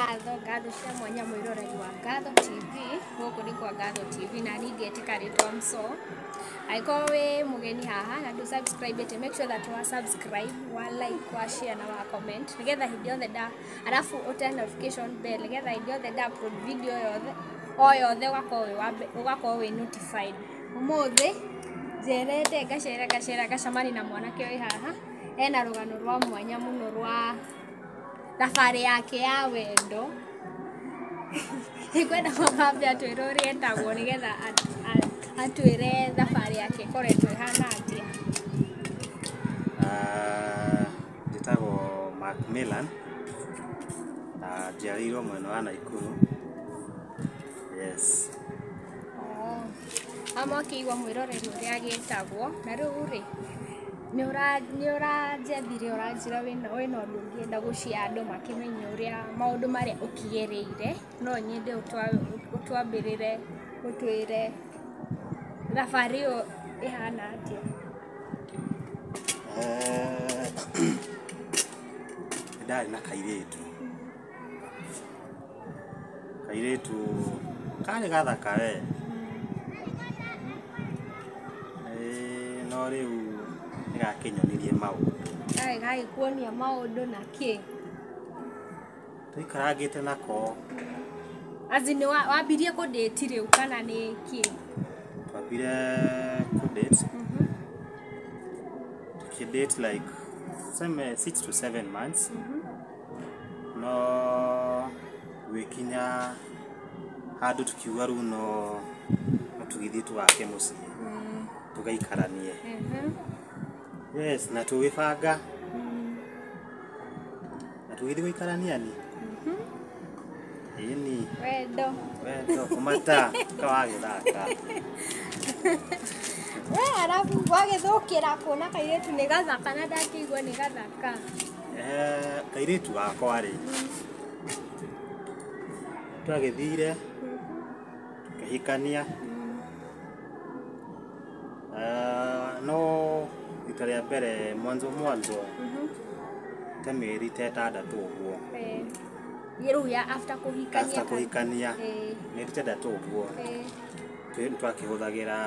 ngatho cia mwanya mwiroreri wa Ngatho TV guku ni kwa Ngatho TV na ningetika ritwa Mso aiko we mugeni haha na du subscribe te make sure that you subscribe wa like wa share na wa comment nigetha hindi yothe da alafu uta notification bell nigetha hindi yothe da upload video yothe ugakorwo wi notified umuthi jerete gacera gacamani na mwanake wi haha ena rugano rwa mwanya muno rwa thabarĩ yake ya wendo ikwenda kwambe atwĩre ũrĩa etagwo nĩgetha atwĩre thabarĩ yake ĩkoretwo ĩhana atĩa. Njĩtagwo Macmillan na njiarĩirwo mwena wa Naikuru. Yes. Amũkĩigua mwĩroreri ũrĩa gĩtagwo na rĩu rĩ nĩ ũranjethire ũranjĩra wĩna ũndũ ũngĩenda gũcia andũ makĩmenya ũrĩa maũndũ marĩa ũkĩgereire no nyende ũtwambĩrĩre ũtwĩre thabarĩ ĩyo ĩhana atĩa. Ndarĩ na kairĩtu karĩ gathaka we no rĩu nĩgakĩnyonirie maũndũ. Gagĩkuonia maũndũ na kĩ? Tũikarangĩte nako. Azini wambirie kũdate rĩu kana nĩ kĩ? Twambire kũdate. Tukidate like 6 to 7 months. No gũkinya handũ tukiuga rĩu no tũgĩthiĩ tũgake mũciĩ tũgaikaranie. Yes, na tũgĩbanga na tũgĩthiĩ gũikarania ni. Ĩni wendo kũmata kawagĩthaka. Arabu wagĩthũkĩra kuona kairĩtu nĩ gathaka na ndakĩigua nĩ gathaka. Kairĩtu gakwa rĩ twagĩthire tukĩhikania no rita rĩa mbere mwanzo ta mĩeri ta 6 ũguo. Rĩu ya after kũhikania mĩeri ta 3 ũguo twakĩhũthagĩra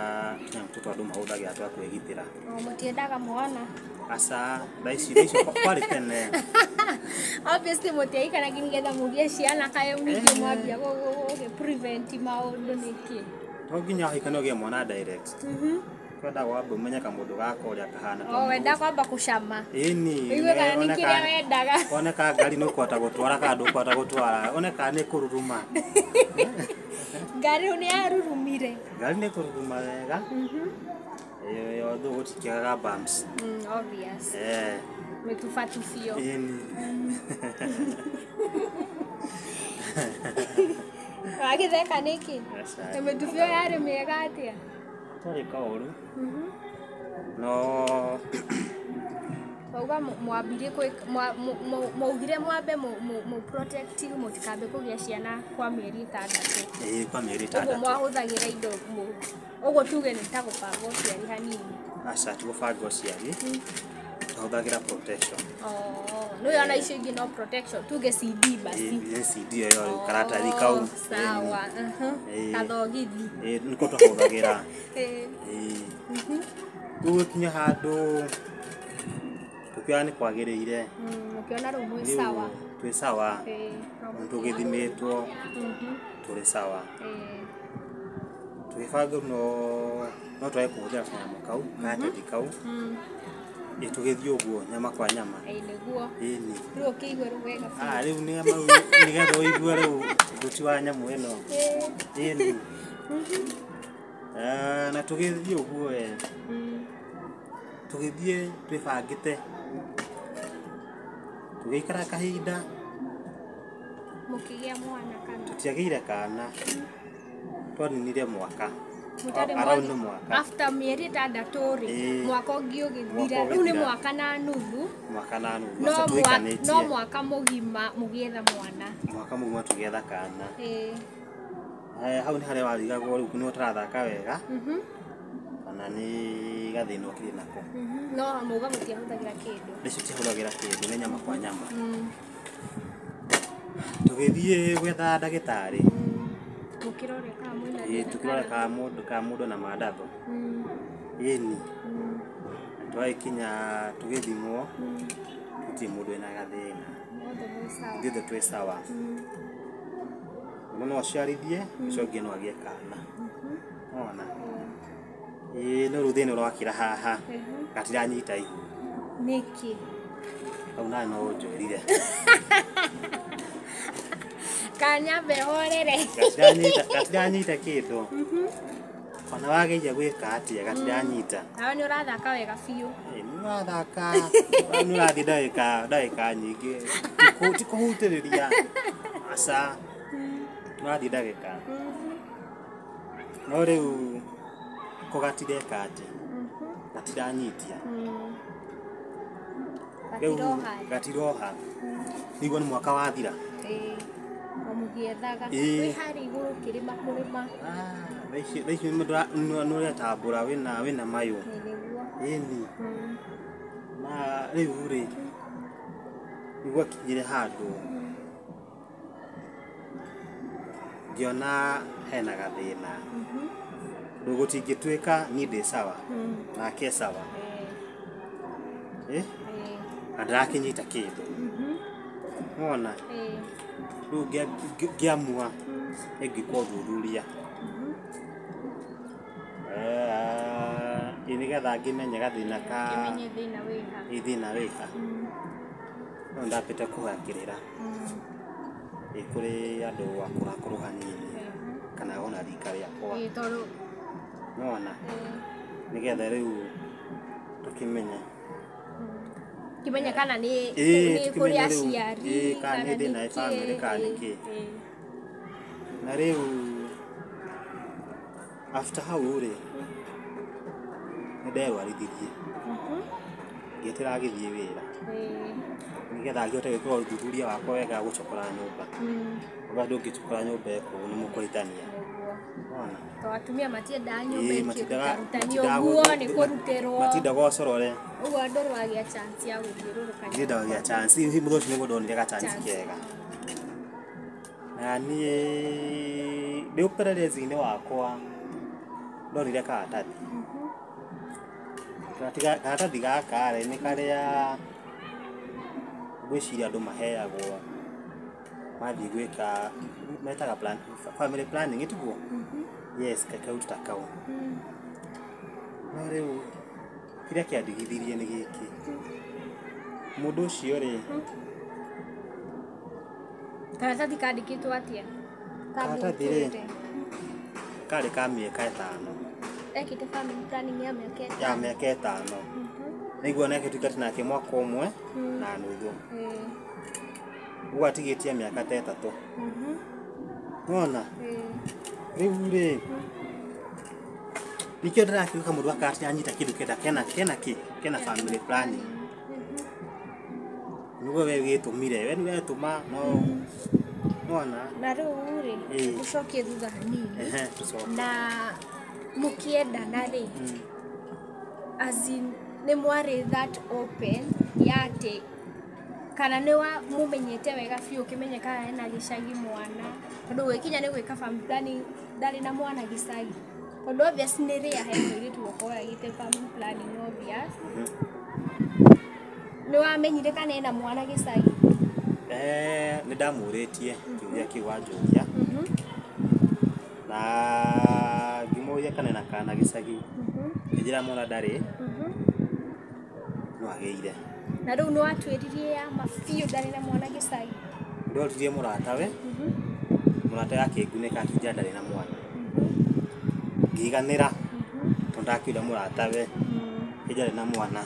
tũtũ andũ mahũthagĩra twa kwĩgitĩra. Mũtiendaga mwana? Aca thaa icio kwarĩ tene. Obviously mũtiaikanagia nĩgetha mũgĩe ciana kaĩ ningĩ mwambia prevent maũndũ nĩkĩ? To nginya wahikania ũgĩe mwana direct. Kwenda kwamba ũmenye kamũndũ gaka ũrĩa kahana. Wenda kwamba gũcama. Ĩni. Wĩiguaga nĩ kĩrĩa wendaga. Oneka ngari nĩ ũkũhota gũtwara kana ndũkũhota gũtwara. Oneka nĩ kũruruma. Ngari nĩ yarurumire. Ngari nĩ kũruruma wega. Yothe gũtikĩaga bumps. Obvious. Mĩtubatubio. Ĩni. Wagĩtheka nĩkĩ? Mĩtubio yarĩ mĩega atĩa? Twarĩ kaũru. No wauga mwambirie mwaugire mwambe protect mũtikambe kũgĩa ciana kwa mĩeri 6. Kwa mĩeri 6. Ũguo mwahũthagĩra indo ũguo tuge nĩ ta gũbanga ũciari hanini. Aca ti gũbanga ũciari. Twahũthagĩra protection. No yona icio ingĩ no protection tuge CD basi. CD yo karatathi kau. Sawa. Kathogithi. Nĩko twahũthagĩra. Gũkinya handũ tukiona nĩ kwagĩrĩire. Ũkiona rĩu mwĩ sawa. Twĩ sawa. Tũgĩthimĩtwo. Tũrĩ sawa. Tũgĩbanga no twage kũhũthĩra kanyamũ kau karatathi kau. Tũgĩthiĩ ũguo nyama kwa nyama. Nĩguo. Ĩni. Rĩu ũkĩigua rĩu wega. Rĩu nĩgetha ũigue rĩu thuti wa nyamũ ĩno. Ĩni. Na tũgĩthiĩ ũguo tũgĩthiĩ twĩbangĩte tũgĩikara kahinda mũkĩgĩa mwana kana? Tũtiagĩire kana twaninire mwaka. Around mwaka. After mĩeri 6 rĩ mwaka ũngĩ ũgĩthira rĩu nĩ mwaka na nuthu. Mwaka na nuthu. No mwaka mũgima mũgĩetha mwana. Mwaka mũgima tũgĩetha kana. Hau nĩ harĩa warigagwo rĩu nĩ ũtarathaka wega. Kana nĩ gathĩna ũkĩrĩ nako. No muga mũtiahũthagĩra kĩndũ. Nĩcio tihũthagĩra kĩndũ nĩ nyama kwa nyama. tugithie gwetha ndagĩtarĩ Mukirore kama mwina tukirore ka mũndũ na mandatho ĩni twaikinya tugĩthimwo tuti mũndũ ena gathĩna ithuothe twĩ sawa no ciarithie icongĩ no agĩe kana ona no rĩu thĩna ũrakĩra haha gatiranyita ihu nĩkĩ au nawe no ũnjũrire kanyambe horere gatiranyita kĩndũ ona wageria gwĩka atĩa gatiranyita nawe nĩ ũrathaka wega biũ nĩ ũrathaka nĩ ũrathiĩ ndagĩka nyingĩ tikũhutĩrĩria aca ũrathiĩ ndagĩka no rĩu kũgatireka atĩ gatiranyitia gatiroha nĩguo nĩ mwaka wathira mũgĩethaga wĩ harĩ igũrũ kĩrĩma kũrĩma thaici nĩũretambũra wĩna mayũ ĩni na rĩu rĩ nĩguo akinyire handũ ngĩona hena gathĩna gũtingĩtuĩka niĩ ndĩ sawa nake sawa na ndĩrakĩnyita kĩndũ wona rĩu ngĩamua ĩngĩka ũthuthuria nĩgetha ngĩmenye gathĩna thĩna wĩha no ndambĩte kũgakĩrĩra kũrĩ andũ akũrakũrũ hanini kana ona rika rĩakwa nona nĩgetha rĩu tũkĩmenye kana nĩ kũrĩ aciari kana nĩ thĩna ĩ bamĩrĩ kana nĩkĩ na rĩu after hau rĩ nĩnderwarithirie ngĩetĩra gĩthiĩ wĩra nĩgetha ngĩhote gwĩka ũthuthuria wakwa wega gũcokora nyũmba bado ngĩcokora nyũmba ĩkũu nĩ mũkũhĩtania to atumia matiendaga nyũmba ĩkĩrutanio ũguo nĩ kũrutĩrwo matindaga ũcorore ũguo andũ rwagĩa chance ya gũthiũrũrũka ndagĩa chance hihi mũthĩ ũcio nĩguo ndonire ga chance kega na niĩ ndĩ ũpelelezi-inĩ wakwa ndonire karatathi karatathi gaka rĩ nĩ karĩa gwĩciria andũ maheagwo mathiĩ gwĩka metaga family planning ĩtiguo yes kakau tutakau no rĩu kĩrĩa kĩandigithirie nĩ gĩkĩ mũndũ ũcio rĩ karatathi kandĩkĩtwo atĩa karatathi rĩ karĩ ka mĩaka 5 ekĩte family planning ya mĩaka 5 nĩguo nekĩtuĩkĩte nake mwaka ũmwe na nuthu gwatigĩtie mĩaka 3 wona rĩu rĩ nikĩo ndĩrakiuga mũndũ akanyita kĩndũ kĩenda kena family planning nĩguo we gĩtũmire we nĩwetũma no wona na rĩu rĩ ũcokie thutha hanini na mũkĩendana rĩ as in nĩ mwarĩ that open ya atĩ kana nĩ wa mũmenyete wega biũ ũkĩmenye kana hena gĩcagi mwana tondũ gwĩkinya nĩ gwĩka family planning ndarĩ na mwana gĩcagi tondũ obvious nĩ rĩa he mũirĩtu gũkorwo agĩte family planning obvious nĩ wamenyire kana ena mwana gĩcagi nĩ ndamũrĩtie kĩũria kĩu wanjũria na ngĩmũria kana ena kana gĩcagi njĩra mwana ndarĩ no agĩire na rĩu nĩ watuĩririe ya mabiũ ndarĩ na mwana gĩcagi ndoririe mũratawe mũratawe akĩngunĩka akĩnjĩra ndarĩ na mwana ngĩiganĩra tondũ ndakiuria mũratawe ndarĩ na mwana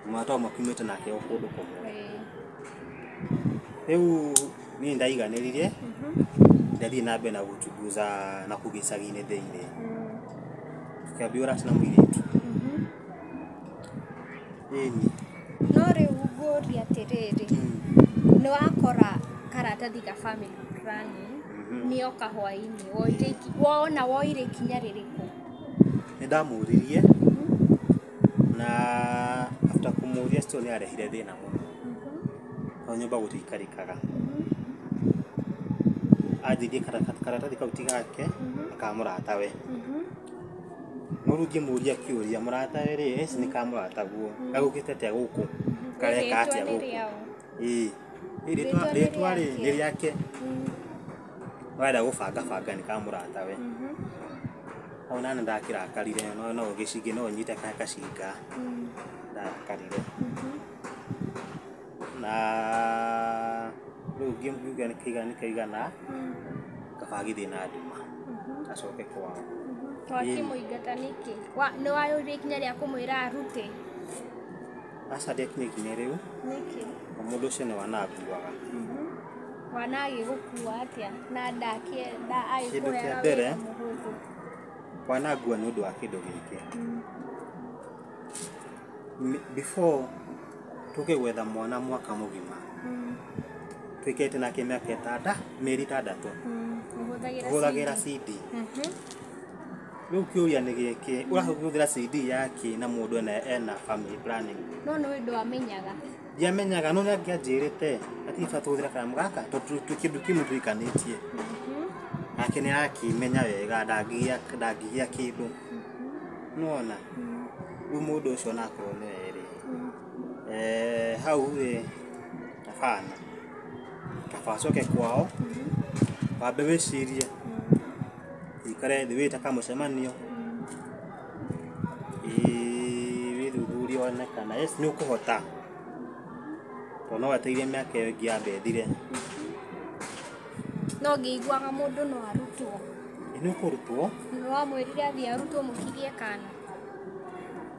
mũratawe makiumĩte nake o kũndũ kũmwe rĩu niĩ ndaiganĩrire ndathiĩ na mbere na gũchunguza na kũu gĩcagi-inĩ thĩinĩ tukĩambia ũrata na mũirĩtu ĩni no rĩu ngũria atĩrĩrĩ nĩ wakora karatathi ka family planning nĩoka hwaĩ-inĩ wona woire ikinya rĩrĩkũ nĩ ndamũririe na after kũmũria cio nĩ arehire thĩna mũno tondũ nyũmba gũtikarĩkaga athithie karatathi kau ti gake akamũrata we no rĩu ngĩmũria kĩũria mũrata we rĩ eci nĩ kamũrata guo gagũkĩte atĩa gũkũ kareka atĩa gũkũ rĩtwa rĩ nĩ rĩake wenda gũbangabanga nĩ kamũrata we hau nani ndakĩrakarire no gĩcingĩ no nyite gacinga ndarakarire na rĩu ngĩmuga nĩkaigana kabagithie na nduma acoke kwao wakĩmũingata nĩkĩ nĩ wayũrire ikinya rĩa kũmwĩra arute aca ndĩakinya ikinya rĩu nĩkĩ mũndũ ũcio nĩ wananguaga wana agĩgũkua atĩa na kĩndũ kĩa mbere wanangua nĩ ũndũ wa kĩndũ gĩkĩ before tũke gwetha mwana mwaka mũgima twĩkĩte nake mĩaka mĩeri 6 ũhũthagĩra CD rĩu kĩũria nĩ gĩkĩ ũrahũthĩra CD yake na mũndũ ena family planning no nĩ ũndũ amenyaga ndiamenyaga no nĩangĩanjĩrĩte ati bata tũhũthĩra kanyamũ gaka kĩndũ kĩmwe tũikanĩtie nake nĩ arakĩmenya wega ndangĩgĩa kĩndũ nona rĩu mũndũ ũcio nakorwo nĩ werĩ hau rĩ abana kaba acoke kwao wambe wĩcirie ikare thĩ wĩte kamũcemanio wĩthuthurie wone kana yes nĩ ũkũhota tondũ no weteire mĩaka ĩyo ĩngĩ yambe ĩthire no ngĩiguaga mũndũ no arutwo nĩ ũkũrutwo nĩ wamwĩrire athiĩ arutwo mũkirie kana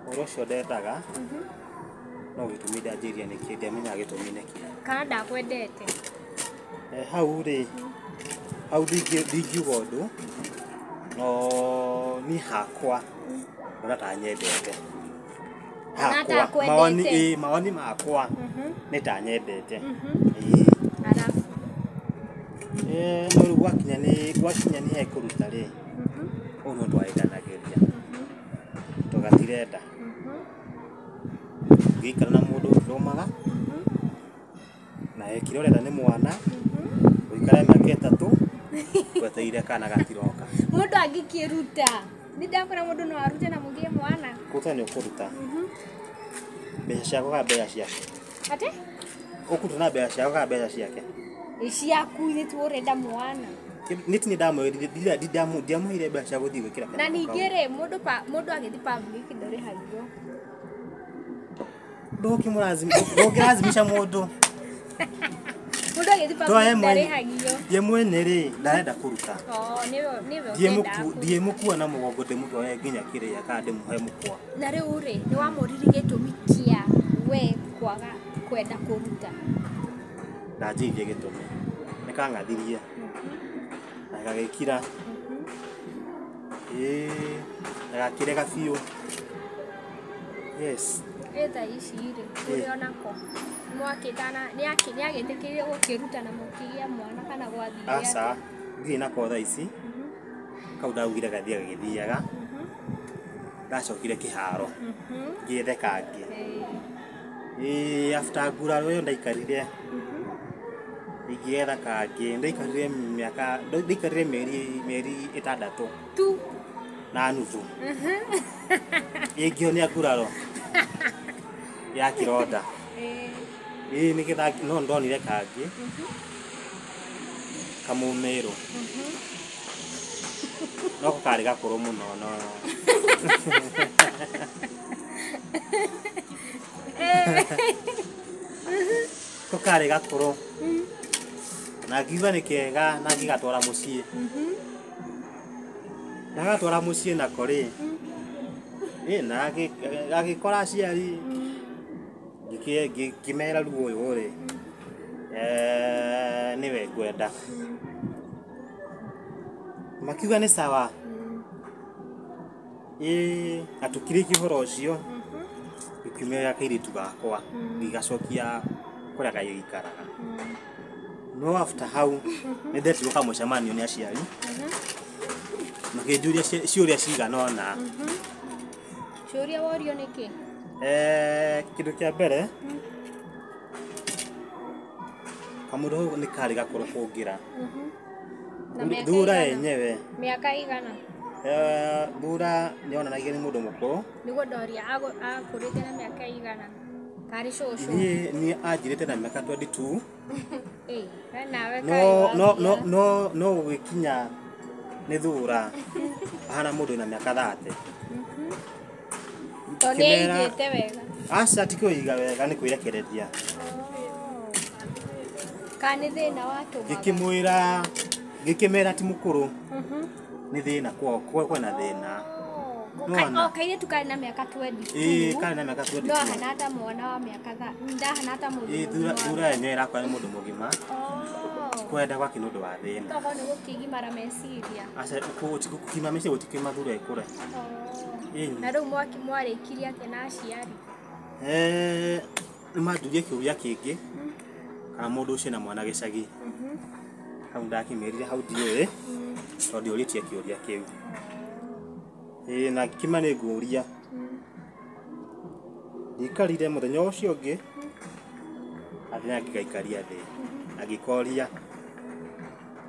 ũhoro ũcio ndendaga no gĩtũmi ndanjĩria nĩkĩ ndiamenyaga gĩtũmi nĩkĩ kana ndakwendete hau rĩ hau ndingiuga ũndũ no niĩ hakwa ona ta nyendete mawoni makwa nĩ ta nyendete no rĩu gwakinya nĩ he kũruta rĩ ũũ no twarendanagĩria tũgatirenda ngĩikara na mũndũ ũthomaga na ekire ũrenda nĩ mwana ũikare mĩaka 3 weteire kana gatiroka mũndũ angĩkĩruta nĩ ndakwĩra mũndũ no arute na mũgĩe mwana kũruta nĩ ũkũruta mbeca ciako kana mbeca ciake ate ũkũruta na mbeca ciako kana mbeca ciake ciaku nĩ tu ũrenda mwana nĩtini ndiamũheire mbeca cia gũthiĩ gwĩkĩra na ningĩ rĩ mũndũ agĩthiĩ public ndũrĩhagio ndũngĩrazimisha mũndũ mũndũ agĩthiĩ public ndarĩhagio ye mwene rĩ ndarenda kũruta nĩwe ndiĩmũkua na mũgongo ndĩmũtware nginya kĩrĩa kana ndĩmũhe mũkwa na rĩu rĩ nĩ wamũrire gĩtũmi kĩa we kwaga kwenda kũruta ndanjĩirie gĩtũmi nĩkang'athirie na gagĩkira agakĩrega biũ yes tha ici rĩ ũrĩ onako nĩagĩtĩkĩrie gũkĩruta na mũkĩgĩa mwana kana gwathiria aca ndirĩ nako tha ici kau ndaugire gathiĩ gagĩthiaga ndacokire kĩharo ngĩethe kangĩ after nguraro ĩyo ndaikarire ingĩetha kangĩ ndaikarire mĩeri 6 tu na nuthu ingĩonia nguraro ya kĩronda nĩgetha no ndonire kangĩ kamũmĩrũ no karĩ gakũrũ mũno no ko karĩ gakũrũ na ngiuga nĩ kega na ngĩgatwara mũciĩ ndagatwara mũciĩ nako rĩ na gagĩkora aciari ngĩmera rĩu ũyũ rĩ nĩwe ngwenda makiuga nĩ sawa na tũkĩrĩkia ũhoro ũcio gĩkiumĩra kairĩtu gakwa gĩgacokia kũrĩa gagĩikaraga no after hau nĩndetirwo kamũcemanio nĩ aciari makĩnjũria ciũria cigana ũna ciũria worio nĩkĩ kĩndũ kĩa mbere kamũndũ nĩ karĩ gakũrũ kũngĩra Thura yenyewe miaka igana thura nionanagia ni mundu mukuru niguo ndoria akurite na miaka igana kari shosho ni anjirite na miaka 22 nawe no ugikinya ni thura ahana mundu na miaka 30 tonejete wega asa tikioiga wega ni kwirekereria kani thina watu gikimera ti mukuru ni thina kwena thina no kaire tukari na miaka 22 kari na miaka 22 ndo hanata mwana wa miaka hanata mundu thura yenyewe rakwa ni mundu mugima kwenda kwa kinundu wa thina togo ni gukigimara meciria asa kukima meciria gutikima thura ikure na riu mwarikirie atia na aciari nimanjurie kiuria kingi kana mundu ucio na mwana gicagi hau ndakimerire hau ndiwe tondu uritie kiuria kiu na kima ni nguria ndikarire muthenya ucio ungi athina ngigaikaria thi agikoria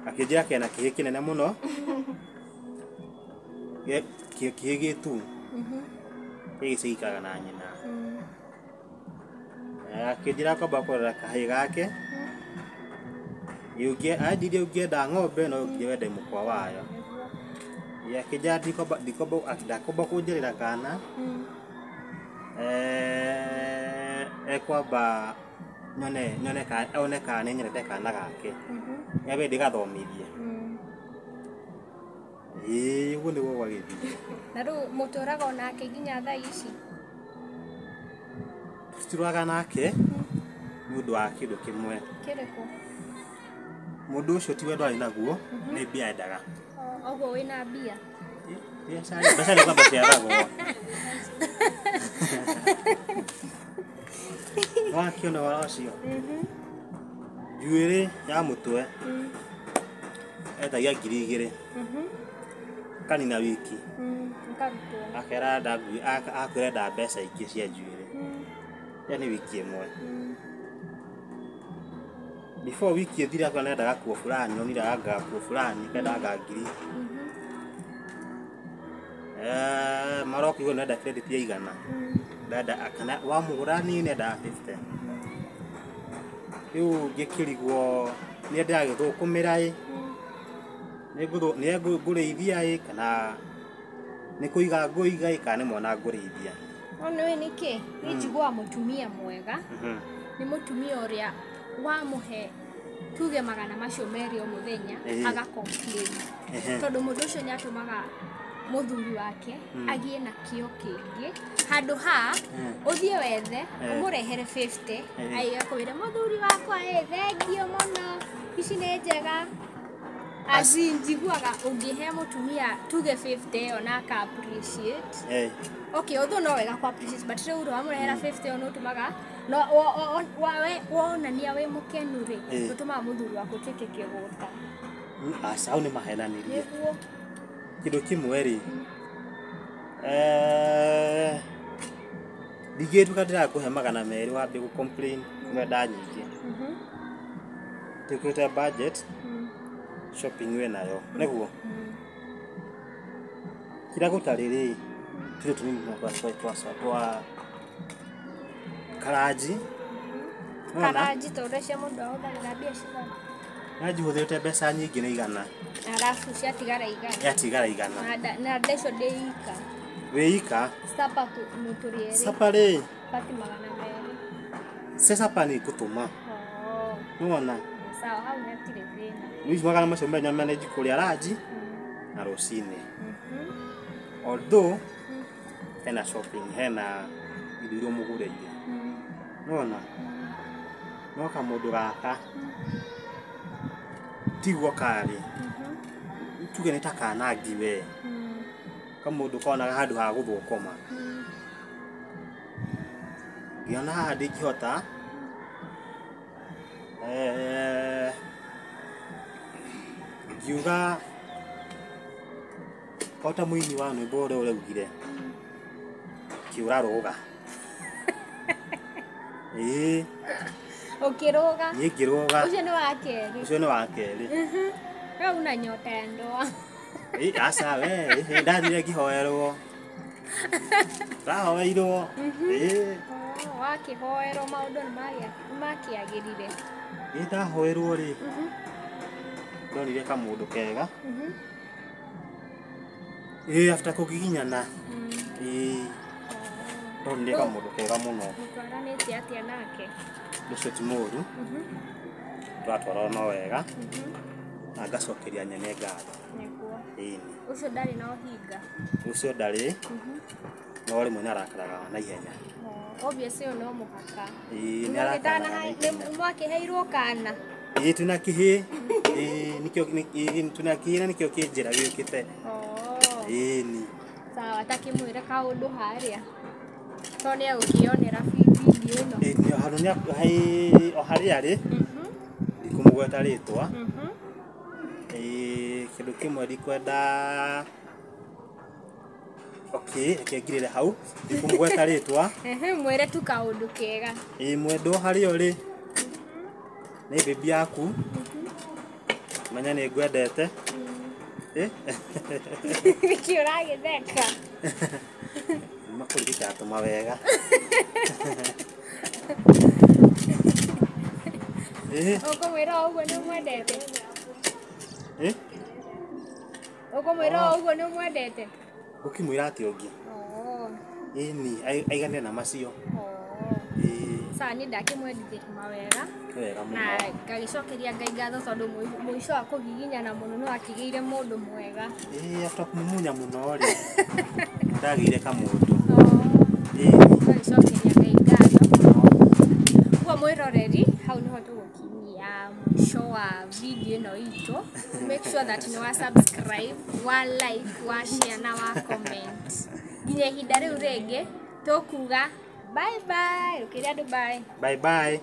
akinjira kena kihi kinene muno kihi gitu gicikaraga na nyina akinjira kwamba kurora kahi gake ajire ukienda ng'ombe no ngiwende mukwa wayo yakija ndakomba kunjirira kana ekwamba nyone kana nyerete kana gake yabe ndigathomithie uguo niguo gwagithie na riu muturaga onake nginya thaa ici tuturaga nake ni undu wa kindu kimwe kiriku mundu ucio ti wendo ari naguo ni mbia endaga oguo wina mbia mbeca nĩ kwamba ciaragwo wakiona wara ũcio njuĩrĩ ya mũtwe endagia 2,000 kanina wiki akera akwĩrenda mbeca ingĩ cia njuĩrĩ yani wiki ĩmwe before wiki ĩthira kwa nendaga kuo fulani onire anga kuo fulani kenda anga 1,000 Maroki igo nenda credit ya igana dada akana wa mugurani nenda 50 yu gikirigwo ni nda githukumira ni ngurithia kana ni kuiga nguiga kana mwana ngurithia ono we niki ni njigwa mutumia mwega ni mutumia uria wa muhe tuge magana macio meri o muthenya aga complain tondu mundu ucio ni atumaga muthuri wake agie na kio kingi handu ha uthie wethe umurehere 50 aiga kwire muthuri wakwa thengio muno ici ni njega azinjiguaga ungihe mutumia tuge 50 ona ka appreciate okay although no wega kwa appreciate but riu amurehera 50 ono tumaga no wonania we mukenu ri tutuma muthuri wako twike kiguta asa ni mahenanirie kido kimwe ri digetu kadira kuhe magana meri wabe ku complain kumeda nyingi tukwita budget shopping we nayo neguo kira gutariri kile tunini twa karaji toresha mundu ahuthagira biashara najihuthite mbeca nyingi ni igana arafu ciatigara igana na ndesho deika weika sapa muturieri sapare pati magana meri sapa ni kutuma unaona sawa hau netire thina Luis magana macio menya manage kuria raji na rosine although hena shopping hena idio mugureire unaona no kamundu gaka tigwo kari tuge ni takanagi we kamundu kona handu ha guthukoma giona hadi kihota giuga kota muini wa nwimbo ule ugire kiura roga ukiroga ni kiroga ucio ni wa keri Wewe una nyota ya ndoa. Asa we, ndathire ngihoerwo. Rahoeirwo. Wakihoerwo maundu makiagirire. Ndahoerwo ri. Ndonire kamundu kega. After kugiginyana. Ndonire kamundu kega muno. Twaranĩtie atia nake? Ucio ti mũru. Twatwarwo no wega. Na ngacokeria nyene ngatho. Ucio ndarĩ na ũhinga. Ucio ndarĩ. No rĩmwe nĩarakaraga na ihenya. Obviously no mũhaka. Nĩ arakaraga. Mwakiheirwo kana. Tunakĩhĩ. Tunakĩhĩ nĩkĩo kĩnjĩra gĩũkĩte. Ni. Sawa, takimwĩra kaũndũ harĩa. To nĩ egũkĩonera video ĩno. Handũ nĩ o harĩa arĩ. Ndikumũgweta rĩtwa. Kĩndũ kĩmwe ndikwenda. Okay, ngirire hau. Ndikumũgweta rĩtwa. Mwĩre tu kaũndũ kega. Mwendwo harĩa ũrĩ. Nĩ bibi yaku. Menya nĩ ngwendete. Nĩkĩ ũragĩtheka? Makũririka atũma wega. Ũkũmwĩra ũguo nĩ ũmwendete? Ũkũmwĩra ũguo nĩ ũmwendete? Ũkĩmwĩra atĩ ũngĩ. Ni aigane na macio. Sawa, nĩ ndakĩmwendithĩria mawega. Wega mũno. Na ngagĩcokeria Ngai ngatho tondũ mũico wa kũgiginyana mũno no akĩgĩire mũndũ mwega. After kũmumunya mũno rĩ. Ndagĩire kamũndũ. Ngagĩcokeria Ngai ngatho. Kwa mwĩroreri, hau nĩho tũgũkinyia mũico wa video ĩno itũ. Make sure that nĩ wa subscribe, wa like, wa share na wa comment. Nginya ihinda rĩu rĩngĩ tũkuga bye bye. Ũkĩrĩa andũ bye. Bye bye.